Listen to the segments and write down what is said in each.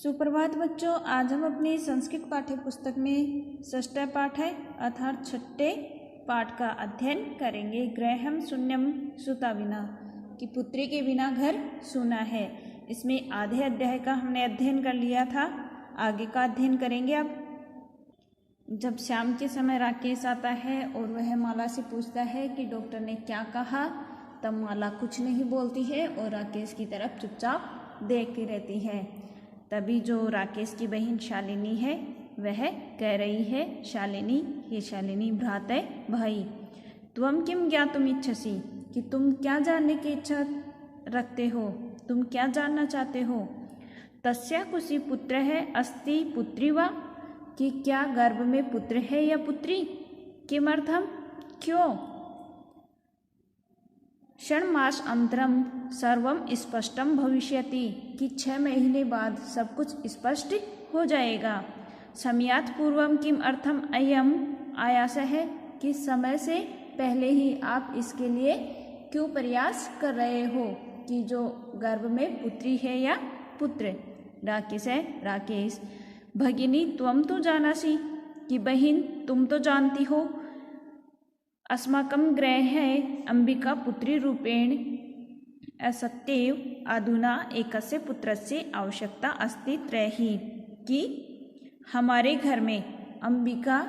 सुप्रभात बच्चों, आज हम अपनी संस्कृत पाठ्य पुस्तक में षष्ठ पाठ है अर्थात छठे पाठ का अध्ययन करेंगे। गृहम शून्यम सुता विना, कि पुत्री के बिना घर सूना है। इसमें आधे अध्याय का हमने अध्ययन कर लिया था, आगे का अध्ययन करेंगे। अब जब शाम के समय राकेश आता है और वह माला से पूछता है कि डॉक्टर ने क्या कहा, तब माला कुछ नहीं बोलती है और राकेश की तरफ चुपचाप देखती रहती है। तभी जो राकेश की बहन शालिनी है वह कह रही है, शालिनी, हे शालिनी भ्राते भाई, त्वं किम ज्ञातुम इच्छसि, कि तुम क्या जानने की इच्छा रखते हो, तुम क्या जानना चाहते हो। तस्या कुशी पुत्र है अस्ति पुत्री वा, कि क्या गर्भ में पुत्र है या पुत्री। किमर्थम, क्यों। षण्मास अंतरम सर्वम स्पष्टम भविष्यति, कि 6 महीने बाद सब कुछ स्पष्ट हो जाएगा। समयात् पूर्वम किम अर्थम अयम आयास है, कि समय से पहले ही आप इसके लिए क्यों प्रयास कर रहे हो कि जो गर्भ में पुत्री है या पुत्र। राकेश है, राकेश, भगिनी त्वम तो जानासी, कि बहिन तुम तो जानती हो, अस्माकं गृहे अंबिका पुत्री रूपेण असत्येव अधुना एकस्य पुत्रस्य आवश्यकता अस्ति त्रयी, कि हमारे घर में अंबिका,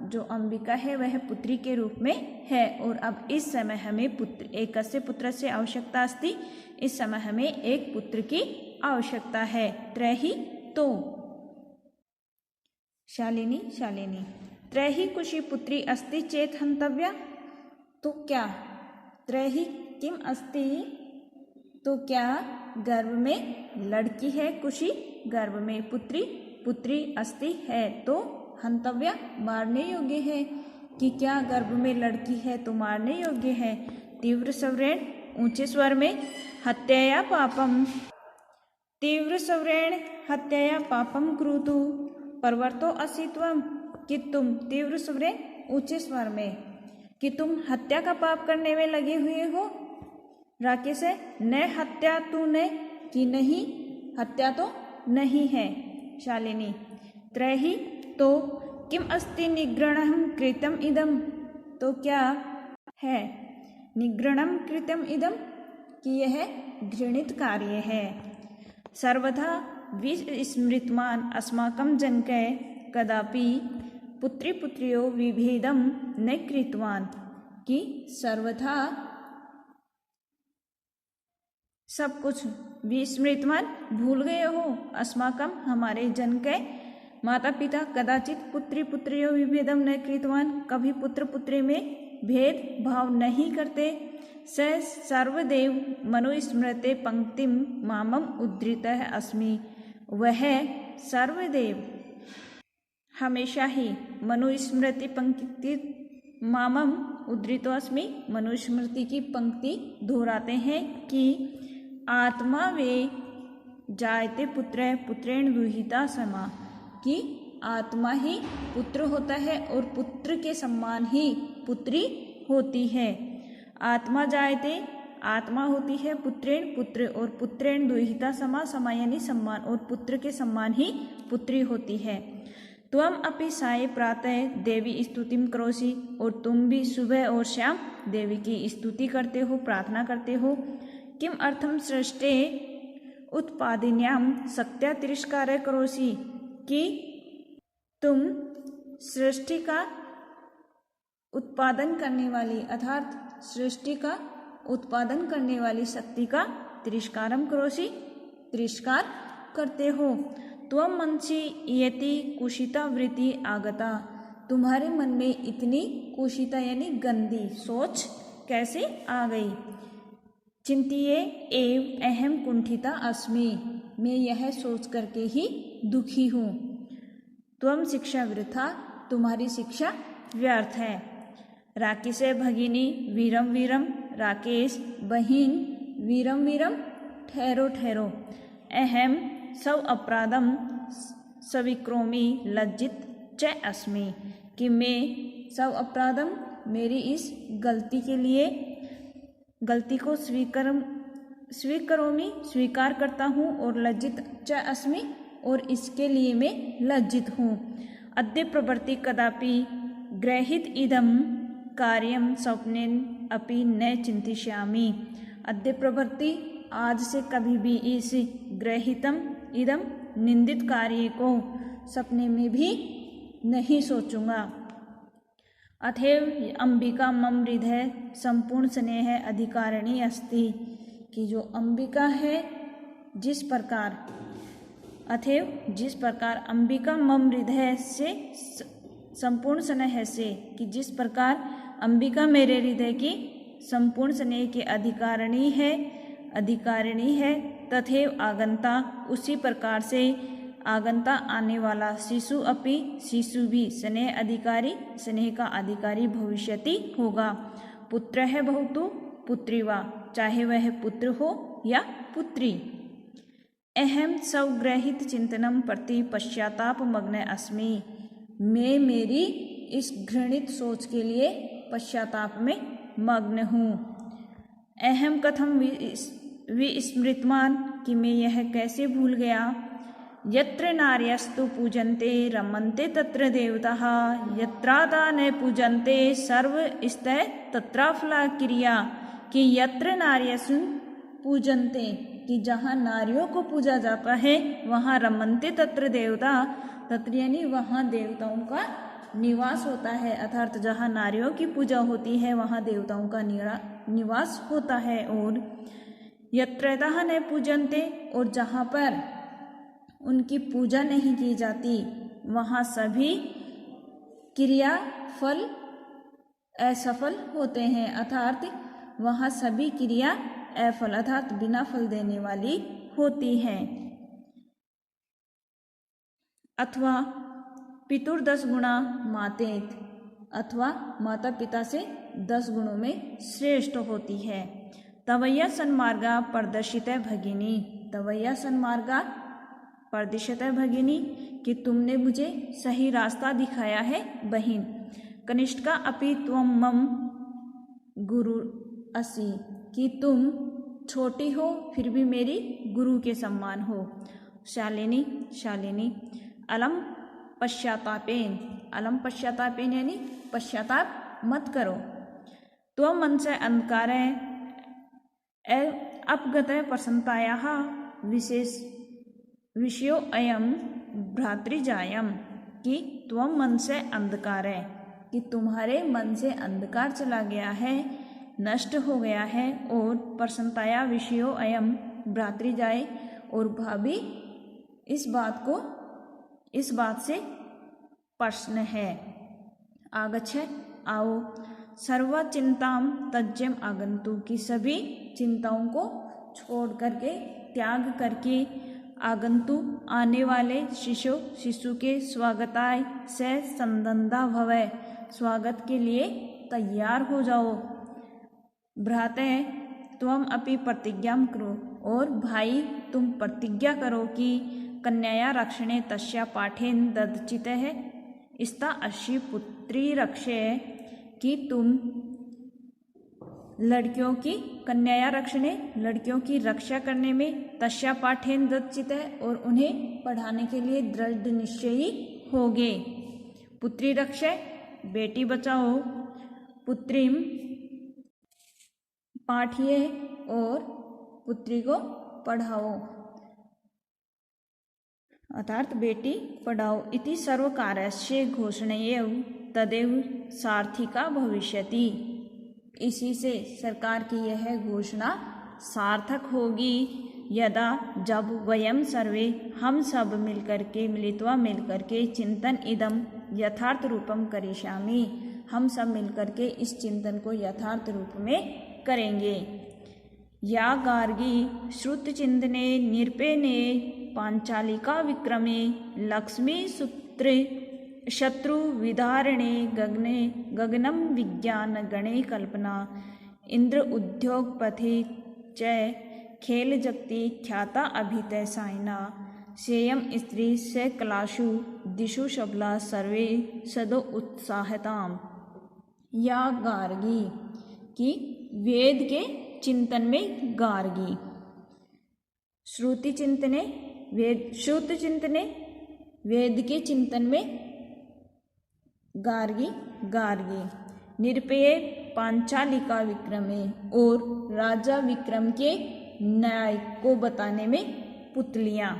जो अंबिका है वह पुत्री के रूप में है और अब इस समय हमें पुत्र एकस्य पुत्रस्य आवश्यकता अस्ति, इस समय हमें एक पुत्र की आवश्यकता है। त्रयी तो, शालिनी, शालिनी, त्रयी कुशी पुत्री अस्ति चेत हंतव्या, तो क्या त्रयी किम अस्ति, तो क्या गर्भ में लड़की है, कुशी गर्भ में पुत्री, पुत्री अस्ति है तो हंतव्या मारने योग्य है, कि क्या गर्भ में लड़की है तो मारने योग्य है। तीव्र स्वरेण, ऊंचे स्वर में, हत्याया पापम, तीव्र स्वरेण हत्याया पापम कुरुतु परवर्तो असि त्वं, कि तुम, तीव्र स्वरेण ऊंचे स्वर में, कि तुम हत्या का पाप करने में लगे हुए हो। राकेश है, न हत्या तू ने, कि नहीं हत्या तो नहीं है। शालिनी, त्रयी तो किम अस्ति निग्रहणं कृतम इदम, तो क्या है निग्रहणं कृतम इदम, कि यह घृणित कार्य है। सर्वथा विस्मृतमान अस्माकं जनके कदापि पुत्री पुत्र्यो विभेदम न कृतवान, कि सर्वथा सब कुछ विस्मृतमान भूल गए हो, अस्माकम हमारे जन के माता पिता कदाचित पुत्री पुत्र्यो विभेदम न कृतवान, कभी पुत्र पुत्री में भेद भाव नहीं करते। स सर्वदेव मनुस्मृते पंक्तिम मामम उद्धृतः अस्मि, वह सर्वदेव हमेशा ही मनुस्मृति पंक्ति मामम उद्धृतो अस्मि, मनुस्मृति की पंक्ति दोहराते हैं कि आत्मा वे जायते पुत्र पुत्रेण दुहिता समा, कि आत्मा ही पुत्र होता है और पुत्र के समान ही पुत्री होती है। आत्मा जायते, आत्मा होती है, पुत्रेण पुत्र और पुत्रेण दुहिता समा, समा यानी सम्मान, और पुत्र के समान ही पुत्री होती है। त्वम अपि साय प्रातः देवी स्तुतिम करोसि, और तुम भी सुबह और शाम देवी की स्तुति करते हो, प्रार्थना करते हो। किम अर्थम सृष्टे उत्पादिन्याम सत्या तिरस्कार करोसि, कि तुम सृष्टि का उत्पादन करने वाली अर्थात सृष्टि का उत्पादन करने वाली शक्ति का तिरस्कारम करोसि, तिरस्कार करते हो। त्वं मनसि यति कुशिता वृत्ति आगता, तुम्हारे मन में इतनी कुशिता यानी गंदी सोच कैसे आ गई। चिंतिये एव अहम कुंठिता अस्मि, मैं यह सोच करके ही दुखी हूँ। त्वं शिक्षा वृथा, तुम्हारी शिक्षा व्यर्थ है। राकेश भगिनी वीरम वीरम, राकेश बहिन वीरम वीरम, ठहरो ठहरो। अहम सव अपराधम स्वीकरोमि लज्जित च अस्मि, कि मैं सव अपराधम, मेरी इस गलती के लिए, गलती को स्वीकरोमि स्वीकार करता हूँ, और लज्जित च अस्मि और इसके लिए मैं लज्जित हूँ। अद्य प्रवृत्ति कदापि ग्रहित इदं कार्यं स्वप्नेन अपि न चिंतिष्यामि। अद्य प्रवृत्ति आज से कभी भी इस ग्रहितम इदम निंदित कार्य को सपने में भी नहीं सोचूंगा। अथैव अंबिका मम हृदय संपूर्ण स्नेह अधिकारिणी अस्ति, कि जो अंबिका है जिस प्रकार जिस प्रकार अंबिका मम हृदय से संपूर्ण स्नेह से, कि जिस प्रकार अंबिका मेरे हृदय की संपूर्ण स्नेह की अधिकारिणी है तथैव आगंता, उसी प्रकार से आगंता आने वाला शिशु अपि, शिशु भी स्नेह का अधिकारी भविष्यति होगा। पुत्र है बहुतु पुत्री वा, चाहे वह पुत्र हो या पुत्री। अहम स्वग्रहित चिंतनम प्रति पश्चाताप मग्न अस्मि, मैं मेरी इस घृणित सोच के लिए पश्चाताप में मग्न हूँ। अहम कथम विस्मृतवान, कि मैं यह कैसे भूल गया। यत्र नार्यस्तु पूजन्ते रमन्ते तत्र देवताः, यत्रादा न पूजन्ते सर्वस्तः तत्राफला क्रिया, कि यत्र नार्यस्तु पूजन्ते, कि जहाँ नारियों को पूजा जाता है वहाँ रमन्ते तत्र देवता, तत्र यानी वहाँ देवताओं का निवास होता है, अर्थात जहाँ नारियों की पूजा होती है वहाँ देवताओं का निवास होता है। और यत्रतः न पूजन्ते, और जहाँ पर उनकी पूजा नहीं की जाती वहाँ सभी क्रिया फल असफल होते हैं, अर्थात वहाँ सभी क्रिया अफल अर्थात बिना फल देने वाली होती हैं। अथवा पितुर 10 गुणा मातेत, अथवा माता पिता से 10 गुणों में श्रेष्ठ होती है। तवैया सन्मार्गा प्रदर्शित भगिनी, तवैया सन्मार्गा प्रदर्शित भगिनी, कि तुमने मुझे सही रास्ता दिखाया है बहिन। कनिष्ठा अपि त्वं मम गुरु असि, कि तुम छोटी हो फिर भी मेरी गुरु के समान हो। शालिनी अलम पश्चातापेन, अलम पश्चातापेन यानी पश्चाताप मत करो। त्वं मन से अंधकार अपगत प्रसन्नतायाः विषयो अयम भ्रातृजायम, कि त्वं मन से अंधकार है, कि तुम्हारे मन से अंधकार चला गया है, नष्ट हो गया है। और प्रसन्नताया विषयो अयम भ्रातृजाय, और भाभी इस बात से प्रश्न है। आगच्छ आओ, सर्व चिंताम तज्जम आगंतु, की सभी चिंताओं को छोड़ करके त्याग करके आगंतु आने वाले शिशु के स्वागताय से संदंदा भवय, स्वागत के लिए तैयार हो जाओ। भ्राते त्वम अपि प्रतिज्ञा करो, और भाई तुम प्रतिज्ञा करो कि कन्याया रक्षणे तस्या पाठेन ददचित है स्ता अशी पुत्री रक्षे, कि तुम लड़कियों की कन्याया रक्षणे लड़कियों की रक्षा करने में तस्या पाठेन ददचित है, और उन्हें पढ़ाने के लिए दृढ़ निश्चयी होगे। पुत्री रक्षे बेटी बचाओ, पुत्रीम पाठिए और पुत्री को पढ़ाओ, अर्थात बेटी पढ़ाओ। इति सर्वकारस्य घोषणेयं तदेव सार्थिका भविष्यति, इसी से सरकार की यह घोषणा सार्थक होगी। यदा जब वयम सर्वे हम सब मिलकर के चिंतन इदम यथार्थ रूपम करिष्यामि, हम सब मिलकर के इस चिंतन को यथार्थ रूप में करेंगे। या गार्गी श्रुत चिंतने निरपेने पांचालिका विक्रमे लक्ष्मी सूत्रे शत्रु विदारणे गगनम विज्ञान गणे कल्पना इंद्र उद्योग पथे च खेल जगति ख्याता अभितय साइना सेयम स्त्री से कलाशु दिशु शबला सर्वे सदो उत्साहताम। या गार्गी, की वेद के चिंतन में गार्गी, श्रुति चिंतने वेद शुद्ध चिंतने, वेद के चिंतन में गार्गी गार्गी, निरपेय पांचालिका विक्रमे, और राजा विक्रम के न्याय को बताने में पुतलियां,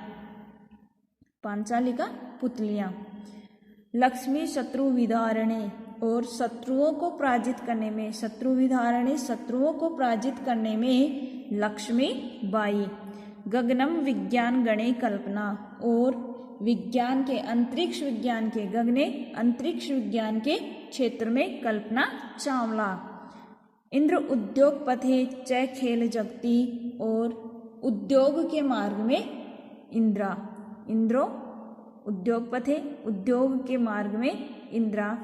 पांचालिका पुतलियां। लक्ष्मी शत्रु विधारणे, और शत्रुओं को पराजित करने में, शत्रु विधारणे शत्रुओं को पराजित करने में लक्ष्मी बाई। गगनम विज्ञान गणे कल्पना, और विज्ञान के अंतरिक्ष विज्ञान के, गगने अंतरिक्ष विज्ञान के क्षेत्र में कल्पना चावला। इंद्र उद्योग पथे च खेल जगती, और उद्योग के मार्ग में इंद्रा, इंद्रो उद्योग पथे उद्योग के मार्ग में इंद्रा,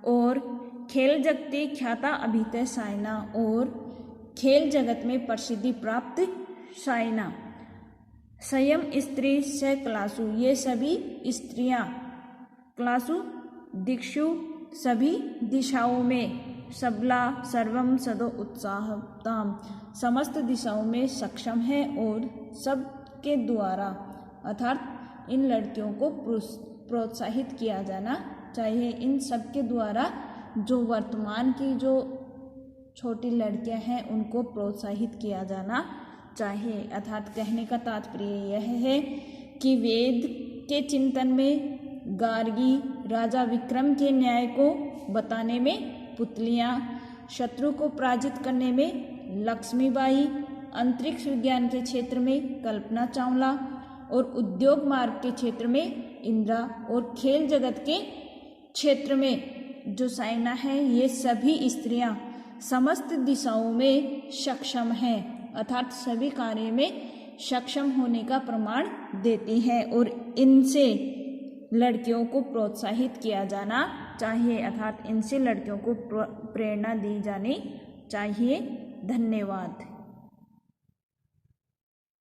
और खेल जगती ख्याता अभितः साइना, और खेल जगत में प्रसिद्धि प्राप्त साइना। संयम स्त्री स क्लासु, ये सभी स्त्रियां, क्लासु दिक्षु सभी दिशाओं में, सबला सर्वम सदो उत्साहताम, समस्त दिशाओं में सक्षम है, और सबके द्वारा अर्थात इन लड़कियों को प्रोत्साहित किया जाना चाहिए। इन सब के द्वारा जो वर्तमान की जो छोटी लड़कियां हैं उनको प्रोत्साहित किया जाना चाहिए। अर्थात कहने का तात्पर्य यह है कि वेद के चिंतन में गार्गी, राजा विक्रम के न्याय को बताने में पुतलियां, शत्रु को पराजित करने में लक्ष्मीबाई, अंतरिक्ष विज्ञान के क्षेत्र में कल्पना चावला, और उद्योग मार्ग के क्षेत्र में इंदिरा, और खेल जगत के क्षेत्र में जो साइना है, ये सभी स्त्रियां समस्त दिशाओं में सक्षम हैं, अर्थात सभी कार्य में सक्षम होने का प्रमाण देती हैं, और इनसे लड़कियों को प्रोत्साहित किया जाना चाहिए, अर्थात इनसे लड़कियों को प्रेरणा दी जानी चाहिए। धन्यवाद।